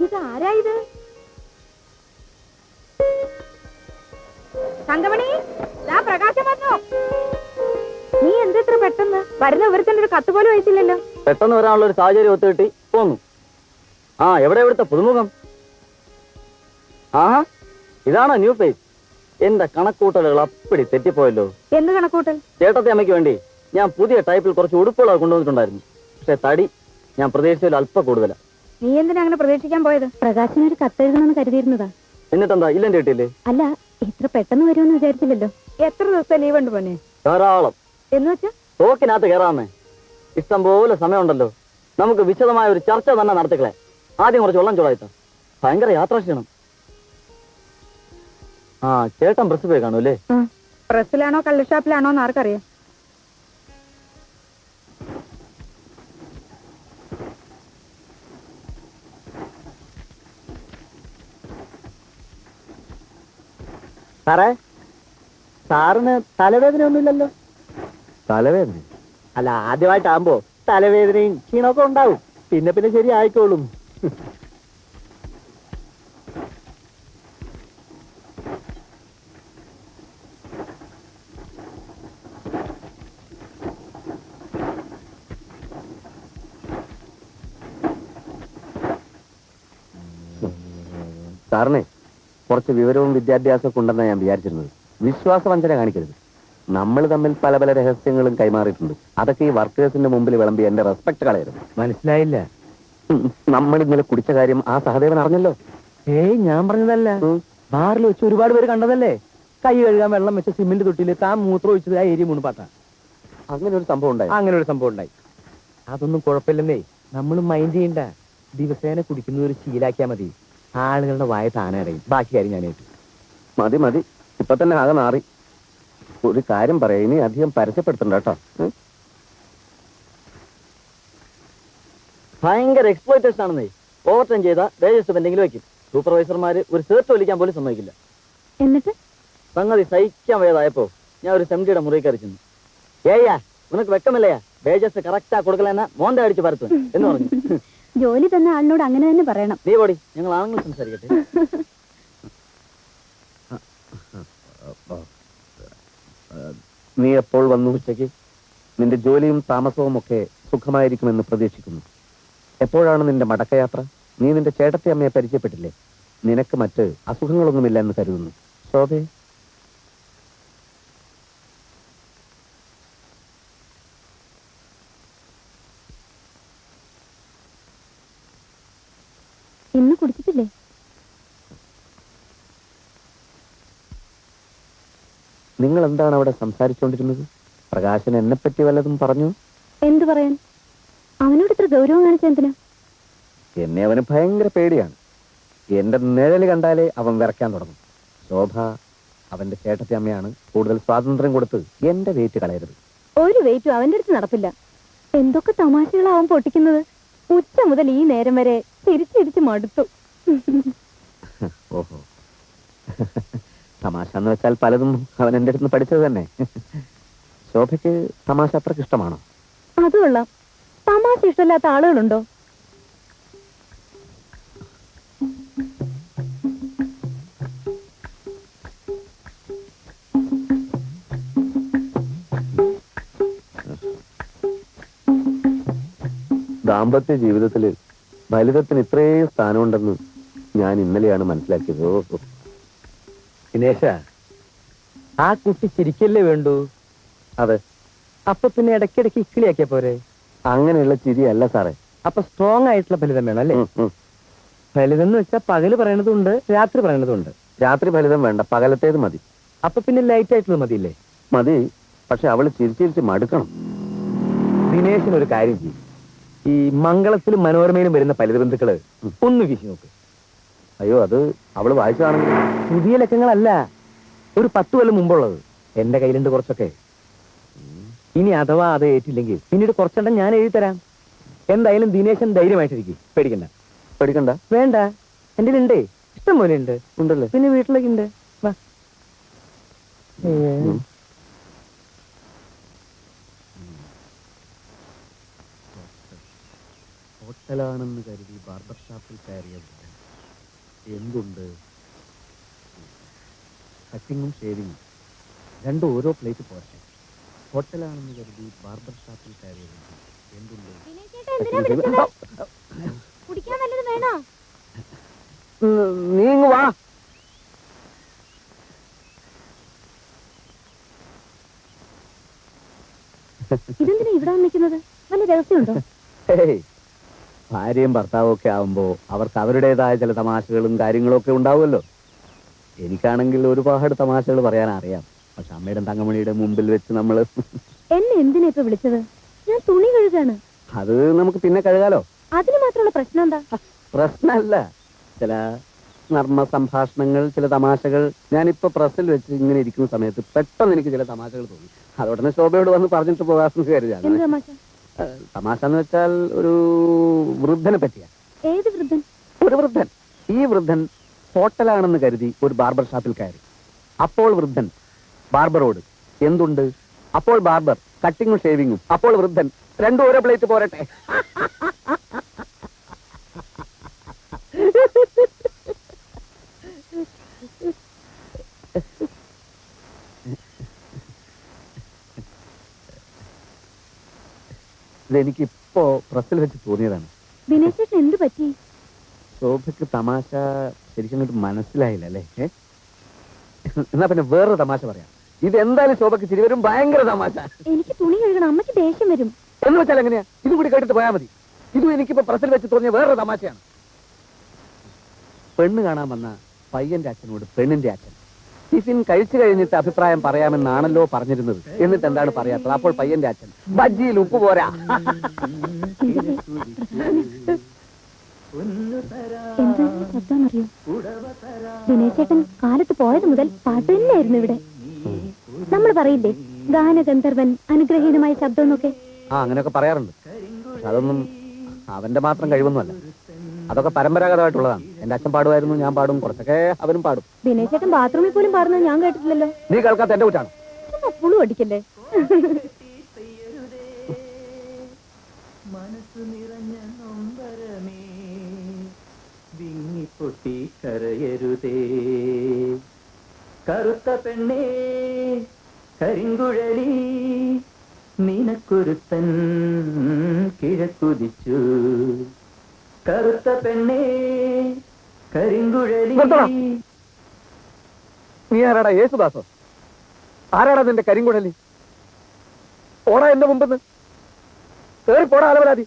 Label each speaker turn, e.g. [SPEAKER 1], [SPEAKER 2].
[SPEAKER 1] ഇതാരായത്? തങ്കമണി, പ്രകാശം വന്നോ? നീ എന്തെത്ര പെട്ടെന്ന് വരുന്ന വിവരത്തിന്റെ ഒരു കത്ത് പോലും അയച്ചില്ലല്ലോ.
[SPEAKER 2] പെട്ടെന്ന് വരാനുള്ള ഒരു സാഹചര്യം ഒത്തുകിട്ടി പോന്നു. ആ, എവിടെ ഇവിടുത്തെ പുതുമുഖം? ആഹാ, ഇതാണോ ന്യൂ ഫേസ്? എന്റെ കണക്കൂട്ടലുകൾ അപ്പടി തെറ്റിപ്പോയല്ലോ.
[SPEAKER 1] എന്ത് കണക്കൂട്ടൽ?
[SPEAKER 2] ചേട്ടത്തെ അമ്മയ്ക്ക് വേണ്ടി ഞാൻ പുതിയ ടൈപ്പിൽ കുറച്ച് ഉടുപ്പുകളൊക്കെ കൊണ്ടുവന്നിട്ടുണ്ടായിരുന്നു. പക്ഷെ തടി ഞാൻ പ്രതീക്ഷിച്ചതിൽ അല്പം കൂടുതലാ.
[SPEAKER 1] നീ എന്തിനാ അങ്ങനെ പ്രതീക്ഷിക്കാൻ പോയത്? പ്രകാശിനൊരു കത്തെഴുതണമെന്ന് കരുതിയിരുന്നതാ.
[SPEAKER 2] എന്നിട്ടെന്താ ഇല്ലെന്റെ കിട്ടിയില്ലേ?
[SPEAKER 1] അല്ല, ഇത്ര പെട്ടെന്ന് വരുമെന്ന് വിചാരിച്ചില്ലല്ലോ. എത്ര ദിവസത്തെ ലീവ് ഉണ്ട് പോന്നെ?
[SPEAKER 2] ധാരാളം.
[SPEAKER 1] എന്ന് വെച്ചാ
[SPEAKER 2] തോക്കിനകത്ത് കയറാമേ. ഇഷ്ടം പോലെ സമയമുണ്ടല്ലോ. നമുക്ക് വിശദമായ ഒരു ചർച്ച തന്നെ നടത്തിക്കളെ. ആദ്യം കുറച്ച് വെള്ളം ചൂടായിട്ടാ. ഭയങ്കര യാത്രാക്ഷീണം. ആ, ചേട്ടൻ പ്രസ് പോയി കാണൂ അല്ലേ?
[SPEAKER 1] പ്രസ്സിലാണോ കള്ളുഷാപ്പിലാണോ എന്ന് ആർക്കറിയാം.
[SPEAKER 2] സാറേ, സാറിന് തലവേദന ഒന്നുമില്ലല്ലോ? തലവേദന? അല്ല, ആദ്യമായിട്ടാകുമ്പോ തലവേദനയും ക്ഷീണമൊക്കെ ഉണ്ടാവും. പിന്നെ പിന്നെ ശരി ആയിക്കോളും. സാറിനെ കുറച്ച് വിവരവും വിദ്യാഭ്യാസമൊക്കെ ഉണ്ടെന്നാണ് ഞാൻ വിചാരിച്ചിരുന്നത്. വിശ്വാസവഞ്ചന കാണിക്കരുത്. നമ്മൾ തമ്മിൽ പല പല രഹസ്യങ്ങളും കൈമാറിയിട്ടുണ്ട്. അതൊക്കെ ഈ വർക്കേഴ്സിന്റെ മുമ്പിൽ വിളമ്പി എന്റെ റെസ്പെക്ട് കളയരുത്. മനസ്സിലായില്ല? നമ്മൾ ഇന്നലെ കുടിച്ച കാര്യം ആ സഹദേവൻ അറിഞ്ഞല്ലോ. ഏയ്, ഞാൻ പറഞ്ഞതല്ല. ബാറിൽ വെച്ച് ഒരുപാട് പേര് കണ്ടതല്ലേ? കൈ കഴുകാൻ വെള്ളം വെച്ച സിമെന്റ് തൊട്ടില് താൻ മൂത്രം ഒഴിച്ചത് ആ ഏരിയ മുൻപാട്ടാ. അങ്ങനെ ഒരു സംഭവം ഉണ്ടായി. അതൊന്നും കുഴപ്പമില്ലെന്നേ. നമ്മൾ മൈൻഡ് ചെയ്യണ്ട. ദിവസേന കുടിക്കുന്ന ഒരു ശീലാക്കിയാ മതി. ആളുകളുടെ വായ താനെ അറിയും. ബാക്കി കാര്യം ഞാൻ ഏറ്റു. മതി, ഇപ്പൊ തന്നെ ആകെ മാറി. ഒരു കാര്യം പറയാം, ഇനി അധികം പരസ്യപ്പെടുത്തണ്ട കേട്ടോ. ഭയങ്കര എക്സ്പ്ലോയിറ്റേഷൻ ആണെന്നേ. ഓവർ ടൈം ചെയ്താൽ രജിസ്റ്റർ എന്തെങ്കിലും വെക്കും. സൂപ്പർവൈസർമാര് ഒരു സേർട്ട് വലിക്കാൻ പോലും സമ്മതിക്കില്ല.
[SPEAKER 1] എന്നിട്ട്
[SPEAKER 2] സംഗതി സഹിക്കാൻ വയ്യാതായപ്പോ ഞാൻ ഒരു സെമിറ്റിയുടെ മുറി കയറിച്ചു. ഏയ്യാ, നിനക്ക് വെക്കമില്ലയാ, വേജസ് കറക്റ്റാ കൊടുക്കലെന്ന മോന്ത അടിച്ച് പരത്തും എന്ന് പറഞ്ഞു.
[SPEAKER 1] ജോലി തന്നെ ആളിനോട് അങ്ങനെ തന്നെ പറയണം.
[SPEAKER 2] നീ പോടി, ഞങ്ങൾ ആണുങ്ങൾ സംസാരിക്കട്ടെ. നീ എപ്പോൾ വന്നു ഉച്ചയ്ക്ക്? നിന്റെ ജോലിയും താമസവും ഒക്കെ സുഖമായിരിക്കുമെന്ന് പ്രതീക്ഷിക്കുന്നു. എപ്പോഴാണ് നിന്റെ മടക്കയാത്ര? നീ നിന്റെ ചേട്ടത്തെ അമ്മയെ പരിചയപ്പെട്ടില്ലേ? നിനക്ക് മറ്റ് അസുഖങ്ങളൊന്നുമില്ല എന്ന് കരുതുന്നു. ശോഭേ,
[SPEAKER 1] ഇന്ന് കുടിച്ചിട്ടില്ലേ?
[SPEAKER 2] നിങ്ങൾ എന്താണ് അവിടെ സംസാരിച്ചുകൊണ്ടിരുന്നത്? പ്രകാശൻ എന്നെ പറ്റി വല്ലതും പറഞ്ഞു?
[SPEAKER 1] എന്തു പറയാൻ? അവനോട് ഇത്ര ഗൗരവം കാണിച്ച എന്തിനാ?
[SPEAKER 2] എന്നെ അവന് ഭയങ്കര പേടിയാണ്. എന്റെ നിഴല് കണ്ടാലേ അവൻ വിറയ്ക്കാൻ തുടങ്ങും. ശോഭ അവന്റെ ചേട്ടത്തെ അമ്മയാണ്. കൂടുതൽ സ്വാതന്ത്ര്യം കൊടുത്ത് എന്റെ വെയിറ്റ് കളയരുത്.
[SPEAKER 1] ഒരു വെയിറ്റും അവന്റെ അടുത്ത് നടപ്പില്ല. എന്തൊക്കെ തമാശകളാവും പൊട്ടിക്കുന്നത്. ഉച്ച മുതൽ ഈ നേരം വരെ തിരിച്ചിരിച്ച് മടുത്തു.
[SPEAKER 2] ഓഹോ, തമാശ എന്ന് വെച്ചാൽ പലതും അവൻ എന്റെ അടുത്ത് പഠിച്ചത് തന്നെ. ശോഭയ്ക്ക് തമാശ അത്രക്ക് ഇഷ്ടമാണോ?
[SPEAKER 1] അത് കൊള്ളാം. തമാശ ഇഷ്ടമില്ലാത്ത ആളുകളുണ്ടോ?
[SPEAKER 2] ദാമ്പത്യ ജീവിതത്തില് ഫലിതത്തിന് ഇത്രയും സ്ഥാനമുണ്ടെന്ന് ഞാൻ ഇന്നലെയാണ് മനസ്സിലാക്കിയത്. ദിനേശ, ആ കുട്ടി ചിരിക്കല്ലേ വേണ്ടു? അതെ. അപ്പൊ പിന്നെ ഇടയ്ക്കിടയ്ക്ക് ഇക്കിളിയാക്കിയ പോരെ? അങ്ങനെയുള്ള ചിരിയല്ല സാറേ. അപ്പൊ സ്ട്രോങ് ആയിട്ടുള്ള ഫലിതം വേണം അല്ലേ? ഫലിതം എന്ന് വെച്ചാൽ പകല് പറയണതുണ്ട്, രാത്രി പറയണതുണ്ട്. രാത്രി ഫലിതം വേണ്ട, പകലത്തേത് മതി. അപ്പൊ പിന്നെ ലൈറ്റ് ആയിട്ടുള്ളത് മതിയില്ലേ? മതി, പക്ഷെ അവള് ചിരിച്ചിരിച്ച് മടുക്കണം. ദിനേശിനൊരു കാര്യം ചെയ്യും. ഈ മംഗളത്തിലും മനോരമയിലും വരുന്ന ഫലിത ബന്ധുക്കള് ഒന്ന് വീശി നോക്ക്. അയ്യോ, അത് അവള് വായിച്ചതാണെങ്കിൽ പുതിയ ലക്കങ്ങളല്ല, ഒരു 10 കൊല്ലം മുമ്പുള്ളത്. എന്റെ കയ്യിലുണ്ട് കുറച്ചൊക്കെ. ഇനി അഥവാ അത് ഏറ്റില്ലെങ്കിൽ പിന്നീട് കുറച്ചെണ്ണം ഞാൻ എഴുതി തരാം. എന്തായാലും ദിനേശൻ ധൈര്യമായിട്ടിരിക്കും. പേടിക്കണ്ട. വേണ്ട, എന്റെ ഉണ്ടേ, ഇഷ്ടം പോലെ ഉണ്ട്. ഉണ്ടല്ലേ? പിന്നെ വീട്ടിലേക്ക് ഉണ്ട്. ഹോട്ടലാണെന്ന് കരുതി ബാർബർ ഷാപ്പിൽ കയറിയത് എന്തുണ്ട്? കട്ടിങ്ങും ഷേവിങ്ങും രണ്ടും ഓരോ പ്ലേറ്റ് പോരട്ടെ. ഹോട്ടലാണെന്ന് കരുതി ബാർബർ ഷാപ്പിൽ കയറിയത് എന്തുണ്ട്?
[SPEAKER 1] കുടിക്കാൻ വല്ലതും വേണോ?
[SPEAKER 2] നീ ഇങ്ങ് വാ.
[SPEAKER 1] ഇതെന്തിനാ ഇവിടെ വന്നിരിക്കുന്നത്? വല്ല രഹസ്യമുണ്ടോ?
[SPEAKER 2] ഹേയ്, ഭാര്യയും ഭർത്താവും ഒക്കെ ആവുമ്പോ അവർക്ക് അവരുടേതായ ചില തമാശകളും കാര്യങ്ങളും ഒക്കെ ഉണ്ടാവുമല്ലോ. എനിക്കാണെങ്കിൽ ഒരുപാട് തമാശകൾ പറയാൻ അറിയാം. പക്ഷെ അമ്മയുടെ തങ്കമണിയുടെ മുമ്പിൽ വെച്ച് നമ്മള്
[SPEAKER 1] എന്നെ എന്തിനാ ഇപ്പൊ വിളിച്ചത്? ഞാൻ തുണി കഴുകാണ്.
[SPEAKER 2] അത് നമുക്ക് പിന്നെ കഴുകാലോ.
[SPEAKER 1] അതിന് മാത്രമുള്ള പ്രശ്നം എന്താ?
[SPEAKER 2] പ്രശ്നമല്ല, ചില നർമ്മ സംഭാഷണങ്ങൾ, ചില തമാശകൾ. ഞാനിപ്പോ പ്രസ്സിൽ വെച്ച് ഇങ്ങനെ ഇരിക്കുന്ന സമയത്ത് പെട്ടെന്ന് എനിക്ക് ചില തമാശകൾ തോന്നി. അതോടനെ ശോഭയോട് വന്ന് പറഞ്ഞിട്ട് പോകാമെന്ന് കരുതിയാണ്.
[SPEAKER 1] എന്ത് തമാശ?
[SPEAKER 2] തമാശ എന്ന് വെച്ചാൽ ഒരു വൃദ്ധനെ പറ്റിയാ.
[SPEAKER 1] ഏത് വൃദ്ധൻ?
[SPEAKER 2] ഒരു വൃദ്ധൻ. ഈ വൃദ്ധൻ ഹോട്ടലാണെന്ന് കരുതി ഒരു ബാർബർ ഷാപ്പിൽ കയറി. അപ്പോൾ വൃദ്ധൻ ബാർബറോട് എന്തുണ്ട്? അപ്പോൾ ബാർബർ കട്ടിങ്ങും ഷേവിങ്ങും. അപ്പോൾ വൃദ്ധൻ രണ്ടും ഓരോ പ്ലേറ്റ് പോരട്ടെ. ഇതെനിക്കിപ്പോ പ്രസ്സിൽ വെച്ച് തോന്നിയതാണ്.
[SPEAKER 1] ദിനേശ് ചേട്ടൻ എന്ത് പറ്റി?
[SPEAKER 2] ശോഭയ്ക്ക് തമാശ ശരിക്കും അങ്ങോട്ട് മനസ്സിലായില്ല അല്ലേ? എന്നാ പിന്നെ വേറൊരു തമാശ പറയാം. ഇതെന്തായാലും ശോഭയ്ക്ക് ചിരി വരും. ഭയങ്കര തമാശ.
[SPEAKER 1] എനിക്ക് തുണി കഴുകണം, അമ്മയ്ക്ക് ദേഷ്യം വരും.
[SPEAKER 2] എന്ന് വെച്ചാൽ എങ്ങനെയാ? ഇതും കൂടി കേട്ടിട്ട് പോയാൽ മതി. ഇതും എനിക്കിപ്പോ പ്രസ്സിൽ വെച്ച് തോന്നിയ വേറൊരു തമാശയാണ്. പെണ്ണ് കാണാൻ വന്ന പയ്യന്റെ അച്ഛനോട് പെണ്ണിന്റെ അച്ഛൻ ടിഫിൻ കഴിച്ചു കഴിഞ്ഞിട്ട് അഭിപ്രായം പറയാമെന്നാണല്ലോ പറഞ്ഞിരുന്നത്. എന്നിട്ട് എന്താണ് പറയാത്തത്? അപ്പോൾ പയ്യന്റെ അച്ഛൻ ബജ്ജിയിൽ ഉപ്പ് പോരാ.
[SPEAKER 1] എന്താ ശബ്ദമറിയോ? ദിനേശ് ചേട്ടൻ കാലത്ത് പോയത് മുതൽ പാട്ട് തന്നെയായിരുന്നു ഇവിടെ. നമ്മൾ പറയില്ലേ ഗാനഗന്ധർവൻ അനുഗ്രഹീതമായ ശബ്ദം എന്നൊക്കെ?
[SPEAKER 2] അങ്ങനെയൊക്കെ പറയാറുണ്ട്. പക്ഷെ അതൊന്നും അവന്റെ മാത്രം കഴിവൊന്നുമല്ല. അതൊക്കെ പരമ്പരാഗതമായിട്ടുള്ളതാണ്. എന്റെ അച്ഛൻ പാടുമായിരുന്നു, ഞാൻ പാടും, കുറച്ചൊക്കെ അവനും പാടും.
[SPEAKER 1] ദിനേശ് ചേട്ടൻ ബാത്റൂമിൽ പോലും പാടുന്നത് ഞാൻ കേട്ടിട്ടില്ലല്ലോ.
[SPEAKER 2] നീ കേൾക്കാത്ത എന്റെ കുറ്റാണ്.
[SPEAKER 1] പുളു അടിക്കല്ലേ?
[SPEAKER 3] മനസ്സു നിറഞ്ഞ നൊമ്പരമേ വിങ്ങിപ്പൊട്ടി കരയരുതേ, കറുത്ത പെണ്ണേ കരിങ്കുഴലി നിനക്കൊരുത്തൻ കിഴക്കുതിച്ചു, കറുത്ത പെണ്ണേ കരിങ്കുഴലി.
[SPEAKER 2] നീ ആരാടാ? യേശുദാസോ? ആരാടാ നിന്റെ കരിങ്കുഴലി? ഓടാ എന്റെ മുമ്പെന്ന് കേറി പോടാ അലവരാതി.